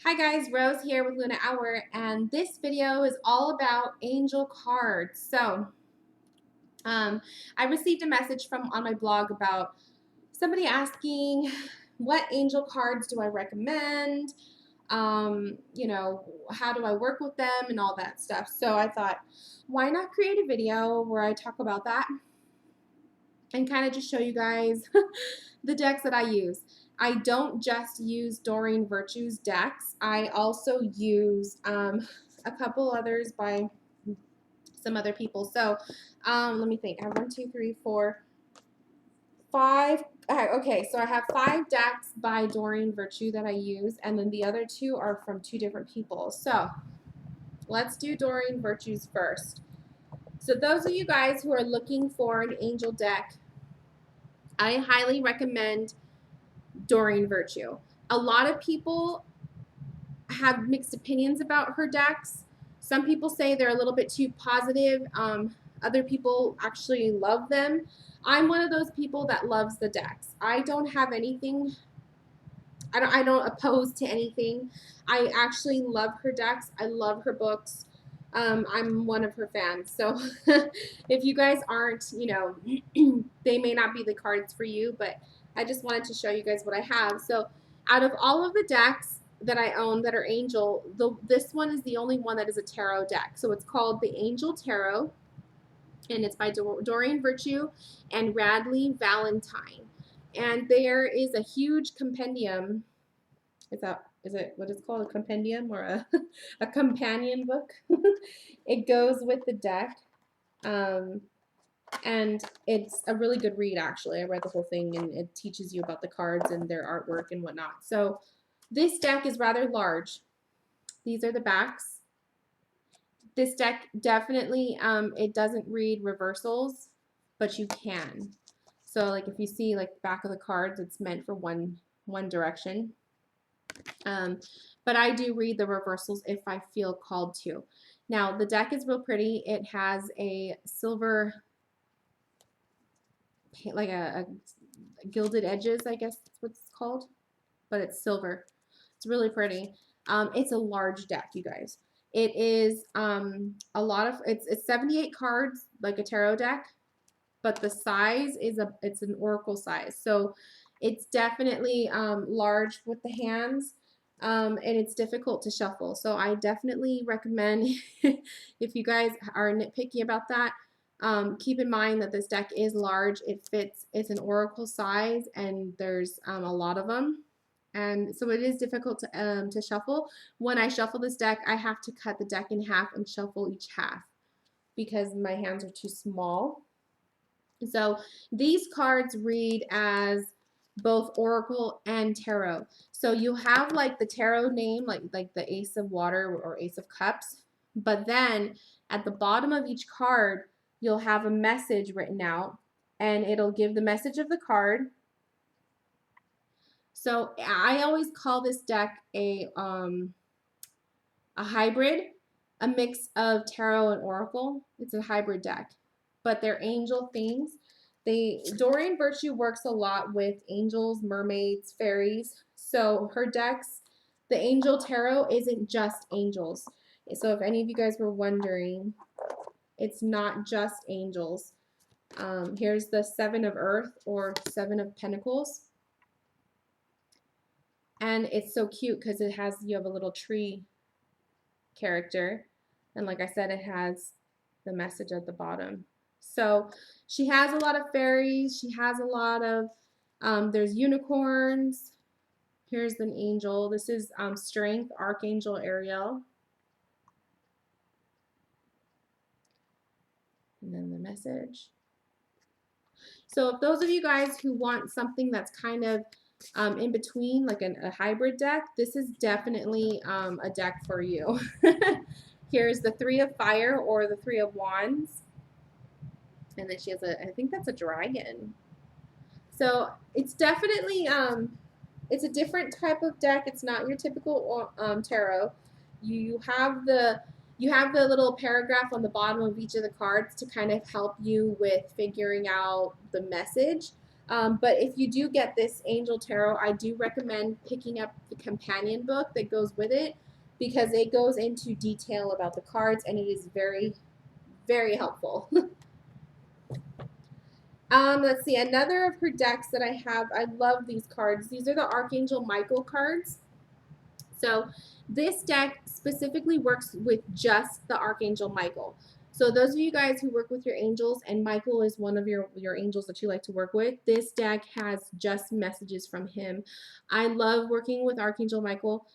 Hi guys, Rose here with Luna Hour, and this video is all about angel cards. Um, I received a message from on my blog about somebody asking what angel cards do I recommend, how do I work with them and all that stuff. So I thought, why not create a video where I talk about that and kind of just show you guys the decks that I use. I don't just use Doreen Virtue's decks. I also use a couple others by some other people. So let me think. I have 1, 2, 3, 4, 5. Okay, so I have 5 decks by Doreen Virtue that I use, and then the other 2 are from 2 different people. So let's do Doreen Virtue's first. So those of you guys who are looking for an angel deck, I highly recommend Doreen Virtue. A lot of people have mixed opinions about her decks. Some people say they're a little bit too positive. Other people actually love them. I'm one of those people that loves the decks. I don't have anything. I don't oppose to anything. I actually love her decks. I love her books. I'm one of her fans. So if you guys aren't, they may not be the cards for you, but I just wanted to show you guys what I have. So out of all of the decks that I own that are angel, this one is the only one that is a tarot deck. So it's called the Angel Tarot, and it's by Doreen Virtue and Radley Valentine. And there is a huge compendium. Is it what is called, a compendium or a companion book? It goes with the deck. And it's a really good read, actually. I read the whole thing, and it teaches you about the cards and their artwork and whatnot. So this deck is rather large. These are the backs. This deck definitely, it doesn't read reversals, but you can. So like if you see like the back of the cards, it's meant for one direction. But I do read the reversals if I feel called to. Now the deck is real pretty. It has a silver, like a gilded edges, I guess that's what it's called, but it's silver. It's really pretty. It's a large deck, you guys. It is a lot of, it's 78 cards, like a tarot deck, but the size is it's an oracle size. So it's definitely large with the hands, and it's difficult to shuffle. So I definitely recommend if you guys are nitpicky about that, keep in mind that this deck is large. It fits, it's an oracle size, and there's a lot of them. And so it is difficult to shuffle. When I shuffle this deck, I have to cut the deck in half and shuffle each half because my hands are too small. So these cards read as both oracle and tarot. So you have like the tarot name, like the Ace of Water or Ace of Cups, but then at the bottom of each card, you'll have a message written out, and it'll give the message of the card. So I always call this deck a hybrid, a mix of tarot and oracle. It's a hybrid deck, but they're angel themes. Doreen Virtue works a lot with angels, mermaids, fairies. So her decks, the Angel Tarot isn't just angels. So if any of you guys were wondering, it's not just angels. Here's the 7 of Earth or 7 of Pentacles. And it's so cute because you have a little tree character, and like I said, it has the message at the bottom. So she has a lot of fairies. She has a lot of there's unicorns. Here's an angel. This is Strength, Archangel Ariel. And then the message. So if those of you guys who want something that's kind of in between, like a hybrid deck, this is definitely a deck for you. Here's the 3 of Fire or the 3 of Wands. And then she has I think that's a dragon. So it's definitely, it's a different type of deck. It's not your typical tarot. You have the little paragraph on the bottom of each of the cards to kind of help you with figuring out the message. But if you do get this Angel Tarot, I do recommend picking up the companion book that goes with it because it goes into detail about the cards and it is very, very helpful. Let's see, another of her decks that I have, I love these cards. These are the Archangel Michael cards. So this deck specifically works with just the Archangel Michael. So those of you guys who work with your angels, and Michael is one of your angels that you like to work with, this deck has just messages from him. I love working with Archangel Michael.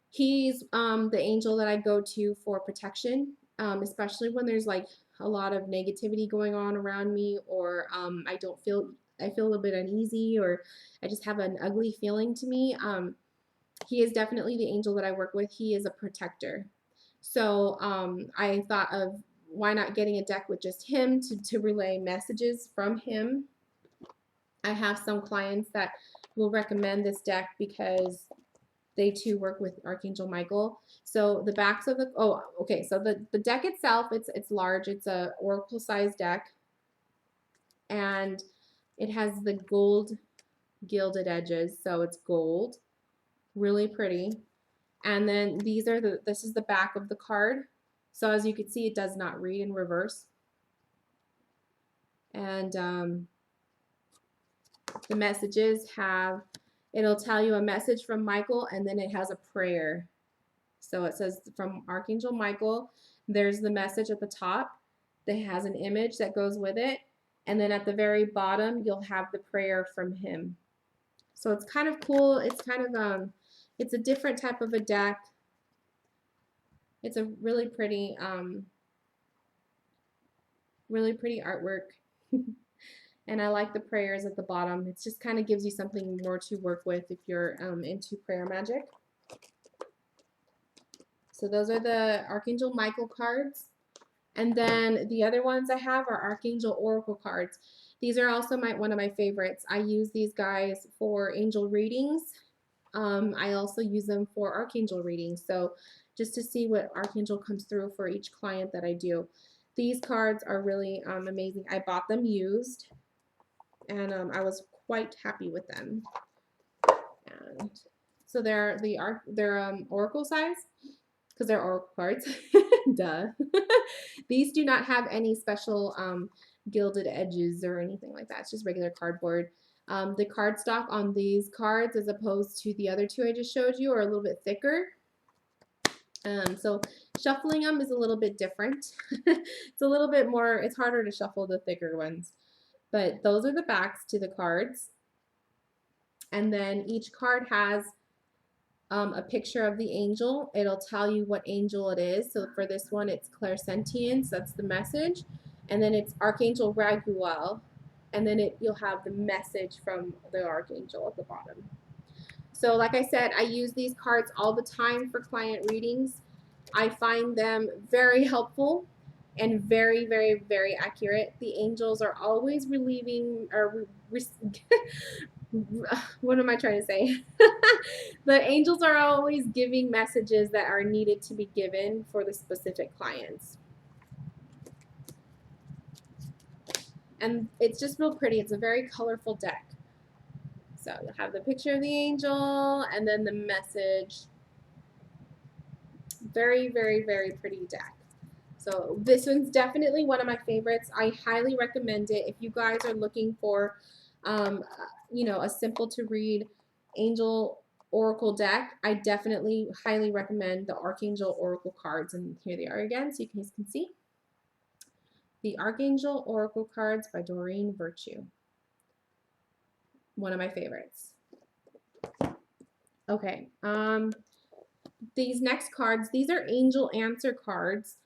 He's the angel that I go to for protection, especially when there's like a lot of negativity going on around me, or I feel a little bit uneasy, or I just have an ugly feeling to me. He is definitely the angel that I work with. He is a protector. So I thought of why not getting a deck with just him to relay messages from him. I have some clients that will recommend this deck because they too work with Archangel Michael. So the backs of the, oh, okay. So the deck itself, it's large. It's a oracle size deck. And it has the gold gilded edges. So it's gold, really pretty. And then this is the back of the card. So as you can see, it does not read in reverse. And the messages it'll tell you a message from Michael, and then it has a prayer. So it says from Archangel Michael, there's the message at the top that has an image that goes with it. And then at the very bottom, you'll have the prayer from him. So it's kind of cool. It's kind of, it's a different type of a deck. It's a really pretty artwork. And I like the prayers at the bottom. It just kind of gives you something more to work with if you're into prayer magic. So those are the Archangel Michael cards. And then the other ones I have are Archangel Oracle cards. These are also one of my favorites. I use these guys for angel readings. I also use them for Archangel readings. So just to see what Archangel comes through for each client that I do. These cards are really amazing. I bought them used, and I was quite happy with them. And so they're oracle size because they're oracle cards. Duh. These do not have any special gilded edges or anything like that. It's just regular cardboard. The cardstock on these cards, as opposed to the other two I just showed you, are a little bit thicker. So shuffling them is a little bit different. It's a little bit more, it's harder to shuffle the thicker ones. But those are the backs to the cards. And then each card has a picture of the angel. It'll tell you what angel it is. So for this one, it's clairsentience. That's the message. And then it's Archangel Raguel. And then you'll have the message from the Archangel at the bottom. So like I said, I use these cards all the time for client readings. I find them very helpful and very, very, very accurate. The angels are always relieving, or what am I trying to say? The angels are always giving messages that are needed to be given for the specific clients. And it's just real pretty. It's a very colorful deck. So you'll have the picture of the angel and then the message. Very, very, very pretty deck. So this one's definitely one of my favorites. I highly recommend it if you guys are looking for, you know, a simple to read angel oracle deck. I definitely highly recommend the Archangel Oracle cards. And here they are again, so you guys can see. The Archangel Oracle cards by Doreen Virtue. One of my favorites. Okay, these next cards, these are Angel Answer cards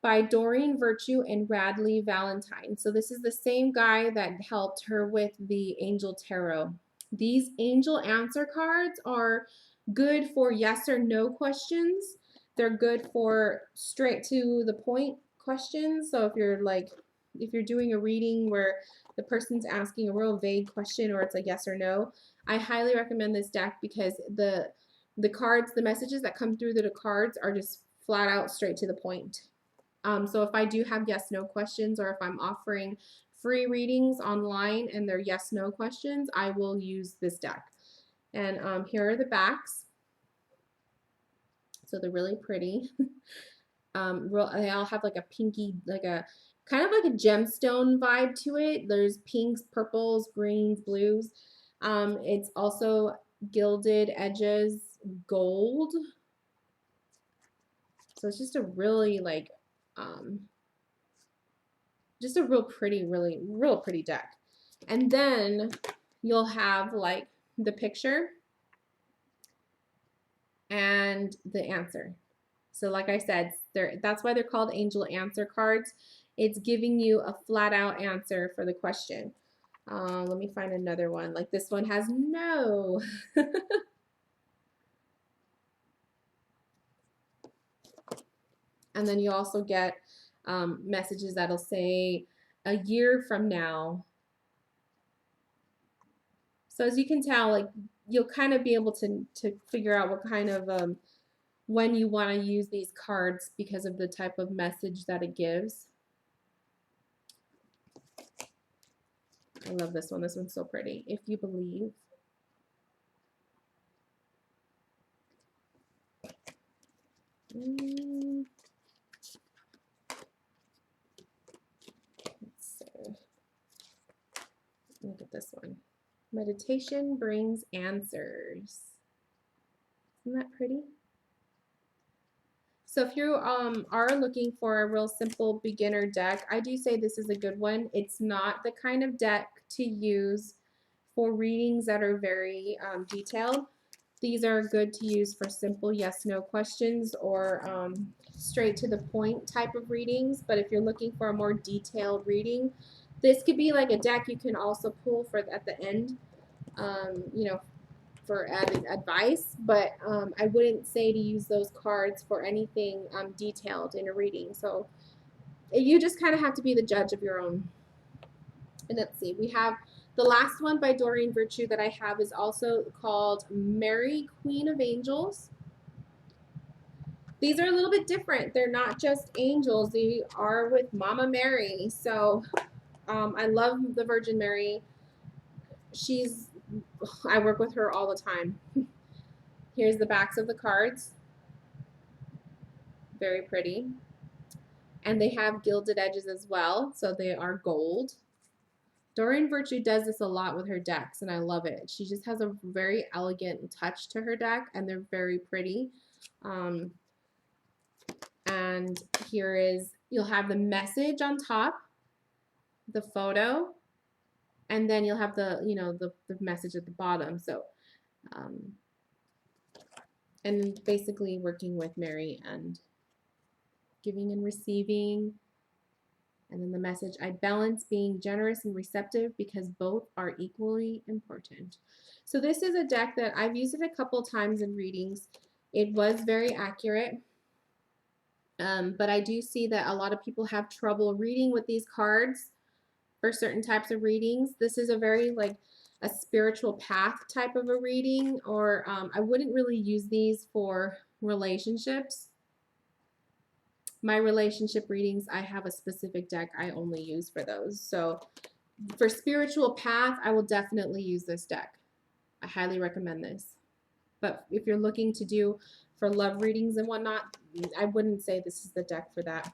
by Doreen Virtue and Radley Valentine. So this is the same guy that helped her with the Angel Tarot. These Angel Answer cards are good for yes or no questions. They're good for straight to the point questions. So if you're doing a reading where the person's asking a real vague question or it's a yes or no, I highly recommend this deck because the cards, the messages that come through the cards are just flat out straight to the point. So if I do have yes no questions, or if I'm offering free readings online and they're yes no questions, I will use this deck. And here are the backs. So they're really pretty. They all have like a pinky, like a kind of like a gemstone vibe to it. There's pinks, purples, greens, blues. It's also gilded edges, gold. So it's just a really like, just a real pretty, real pretty deck. And then you'll have like the picture and the answer. So like I said, that's why they're called angel answer cards. It's giving you a flat out answer for the question. Let me find another one. Like this one has no. And then you also get messages that'll say a year from now. So as you can tell, like you'll kind of be able to figure out what kind of when you want to use these cards because of the type of message that it gives. I love this one. This one's so pretty. If you believe. Let's see. Look at this one. Meditation brings answers. Isn't that pretty? So if you are looking for a real simple beginner deck, I do say this is a good one. It's not the kind of deck to use for readings that are very detailed. These are good to use for simple yes/no questions or straight to the point type of readings. But if you're looking for a more detailed reading, this could be like a deck you can also pull for at the end, you know, for added advice, but I wouldn't say to use those cards for anything detailed in a reading. So you just kind of have to be the judge of your own. And let's see, we have the last one by Doreen Virtue that I have is also called Mary, Queen of Angels. These are a little bit different. They're not just angels. They are with Mama Mary. So I love the Virgin Mary. I work with her all the time. Here's the backs of the cards. Very pretty. And they have gilded edges as well, so they are gold. Doreen Virtue does this a lot with her decks, and I love it. She just has a very elegant touch to her deck, and they're very pretty. And here is, you'll have the message on top, the photo, and then you'll have the, you know, the message at the bottom. So, and basically working with Mary and giving and receiving. And then the message, I balance being generous and receptive because both are equally important. So this is a deck that I've used it a couple times in readings. It was very accurate. But I do see that a lot of people have trouble reading with these cards for certain types of readings. This is a very like a spiritual path type of a reading, or I wouldn't really use these for relationships. My relationship readings, I have a specific deck I only use for those. So for spiritual path, I will definitely use this deck. I highly recommend this. But if you're looking to do for love readings and whatnot, I wouldn't say this is the deck for that.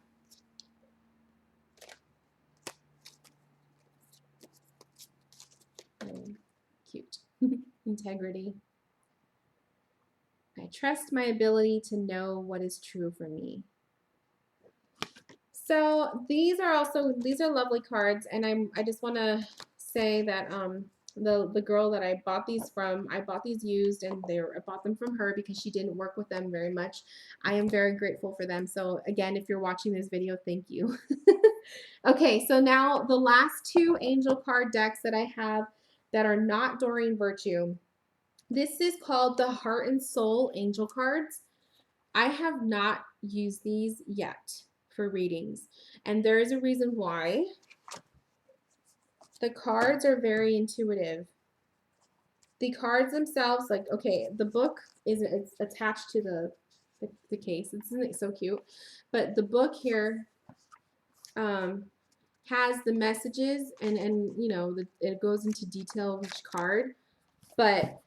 Cute. Integrity. I trust my ability to know what is true for me. So these are lovely cards, and I just want to say that the girl that I bought these from, I bought these used, and I bought them from her because she didn't work with them very much. I am very grateful for them. So again, if you're watching this video, thank you. Okay, so now the last two angel card decks that I have that are not Doreen Virtue. This is called the Heart and Soul Angel Cards. I have not used these yet for readings, and there is a reason why. The cards are very intuitive. The cards themselves, like, okay, the book it's attached to the case. Isn't it so cute? But the book here has the messages and you know, it goes into detail of each card, but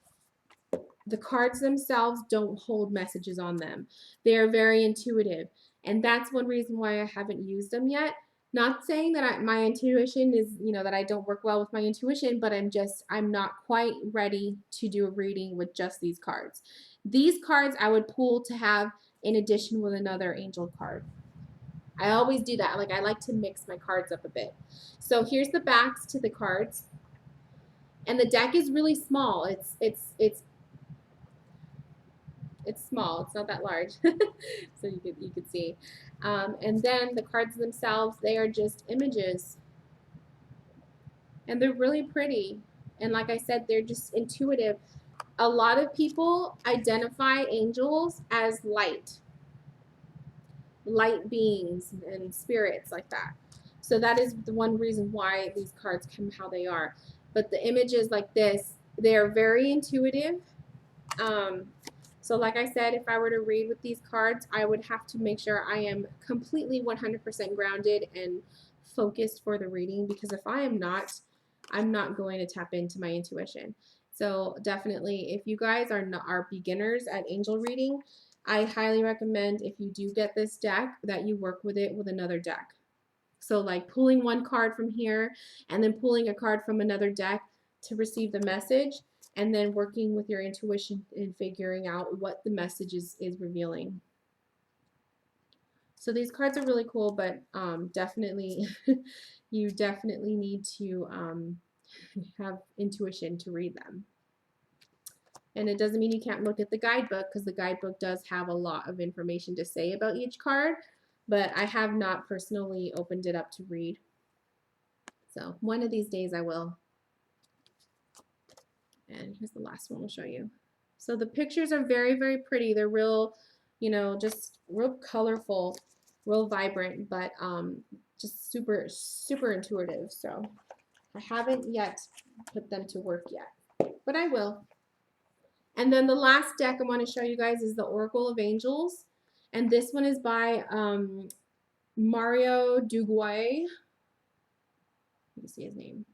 the cards themselves don't hold messages on them. They are very intuitive, and that's one reason why I haven't used them yet. Not saying that my intuition is, you know, that I don't work well with my intuition, but I'm not quite ready to do a reading with just these cards. These cards I would pull to have in addition with another angel card. I always do that. Like, I like to mix my cards up a bit. So here's the backs to the cards. And the deck is really small. It's small. It's not that large. So you could see. And then the cards themselves, they are just images. And they're really pretty. And like I said, they're just intuitive. A lot of people identify angels as light beings and spirits like that. So that is the one reason why these cards come how they are. But the images like this, they're very intuitive. So like I said, if I were to read with these cards, I would have to make sure I am completely 100% grounded and focused for the reading, because if I am not, I'm not going to tap into my intuition. So definitely, if you guys are beginners at angel reading, I highly recommend, if you do get this deck, that you work with it with another deck. So like pulling one card from here and then pulling a card from another deck to receive the message, and then working with your intuition and figuring out what the message is revealing. So these cards are really cool, but definitely, you definitely need to have intuition to read them. And it doesn't mean you can't look at the guidebook, because the guidebook does have a lot of information to say about each card, but I have not personally opened it up to read. So one of these days I will. And here's the last one I'll show you. So the pictures are very, very pretty. They're real, you know, just real colorful, real vibrant, but just super, super intuitive. So I haven't yet put them to work yet, but I will. And then the last deck I want to show you guys is the Oracle of Angels. And this one is by Mario Duguay. Let me see his name.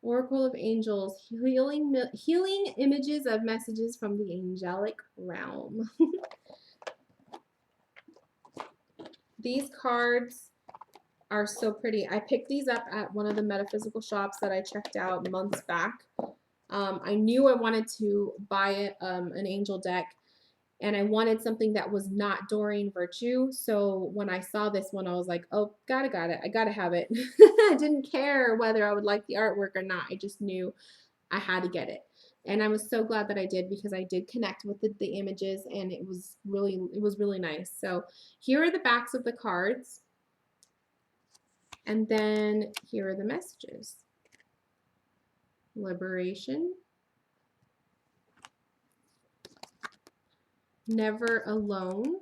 Oracle of Angels, healing images of messages from the angelic realm. These cards are so pretty. I picked these up at one of the metaphysical shops that I checked out months back. I knew I wanted to buy an angel deck, and I wanted something that was not Doreen Virtue. So when I saw this one, I was like, oh, got it. I gotta have it. I didn't care whether I would like the artwork or not. I just knew I had to get it. And I was so glad that I did, because I did connect with the images, and it was really nice. So here are the backs of the cards. And then here are the messages. Liberation. Never alone.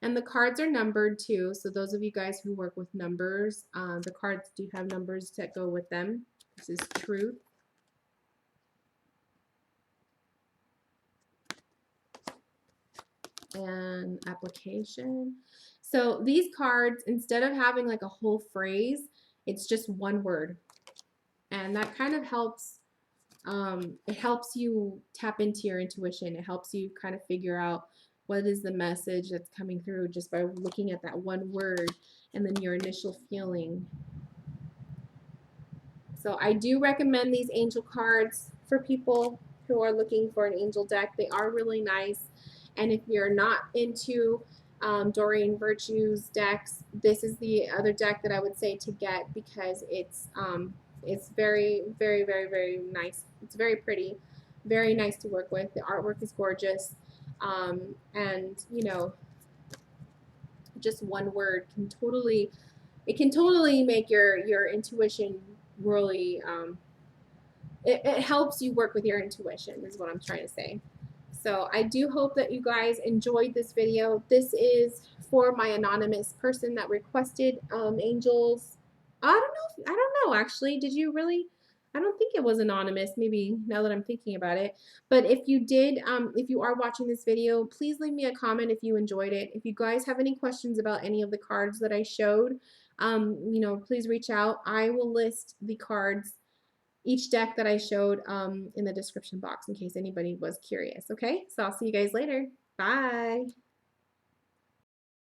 And the cards are numbered too. So those of you guys who work with numbers, the cards do have numbers that go with them. This is truth. And application. So these cards, instead of having like a whole phrase, it's just one word. And that kind of helps. It helps you tap into your intuition. It helps you kind of figure out what is the message that's coming through just by looking at that one word and then your initial feeling. So I do recommend these angel cards for people who are looking for an angel deck. They are really nice. And if you're not into Doreen Virtue's decks, this is the other deck that I would say to get, because it's very, very, very, very nice. It's very pretty, very nice to work with. The artwork is gorgeous. And, you know, just one word can totally make your intuition really, it helps you work with your intuition, is what I'm trying to say. So I do hope that you guys enjoyed this video. This is for my anonymous person that requested angels. I don't know actually. Did you really? I don't think it was anonymous, maybe, now that I'm thinking about it. But if you did, if you are watching this video, please leave me a comment if you enjoyed it. If you guys have any questions about any of the cards that I showed, you know, please reach out. I will list the cards, each deck that I showed in the description box in case anybody was curious. Okay, so I'll see you guys later. Bye.